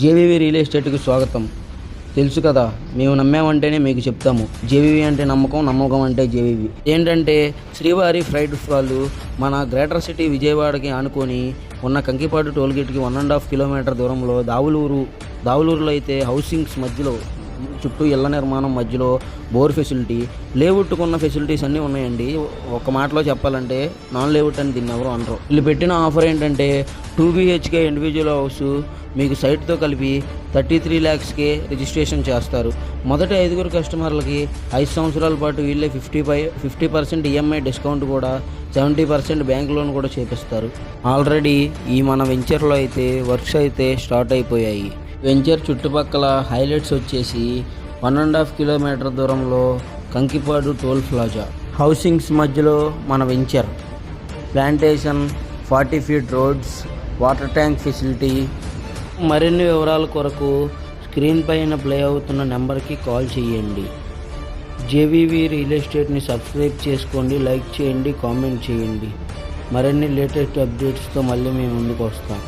JVV real ఎస్టేట్కి స్వాగతం. తెలుసు కదా, మేము నమ్మామంటేనే మీకు చెప్తాము. జేవీవీ అంటే నమ్మకం, నమ్మకం అంటే జేవీవీ. ఏంటంటే శ్రీవారి ఫ్రైడ్ వాళ్ళు మన గ్రేటర్ సిటీ విజయవాడకి ఆనుకొని ఉన్న కంకిపాడు టోల్గేట్కి 1.5 కిలోమీటర్ దూరంలో దావులూరులో అయితే హౌసింగ్స్ మధ్యలో చుట్టూ ఇళ్ల నిర్మాణం మధ్యలో బోర్ ఫెసిలిటీ, లేఅవుట్కున్న ఫెసిలిటీస్ అన్నీ ఉన్నాయండి. ఒక మాటలో చెప్పాలంటే నాన్ లేఅవుట్ అని దీన్ని ఎవరు అనరు. వీళ్ళు పెట్టిన ఆఫర్ ఏంటంటే 2 BHK ఇండివిజువల్ హౌస్ మీకు సైట్తో కలిపి 33 lakhsకే రిజిస్ట్రేషన్ చేస్తారు. మొదటి 5 కస్టమర్లకి 5 సంవత్సరాల పాటు వీళ్ళే 50% EMI డిస్కౌంట్ కూడా 70% బ్యాంక్ లోన్ కూడా చేపిస్తారు. ఆల్రెడీ ఈ మన వెంచర్లో అయితే వర్క్స్ అయితే స్టార్ట్ అయిపోయాయి. వెంచర్ చుట్టుపక్కల హైలైట్స్ వచ్చేసి 1.5 కిలోమీటర్ దూరంలో కంకిపాడు టోల్ ప్లాజా, హౌసింగ్స్ మధ్యలో మన venture, plantation, 40 feet roads, water tank facility. మరిన్ని వివరాల కొరకు స్క్రీన్ పైన ప్లే అవుతున్న నెంబర్కి కాల్ చేయండి. జేవీవీ రియల్ ఎస్టేట్ని సబ్స్క్రైబ్ చేసుకోండి, లైక్ చేయండి, కామెంట్ చేయండి. మరిన్ని లేటెస్ట్ అప్డేట్స్తో మళ్ళీ మేము ముందుకు వస్తాం.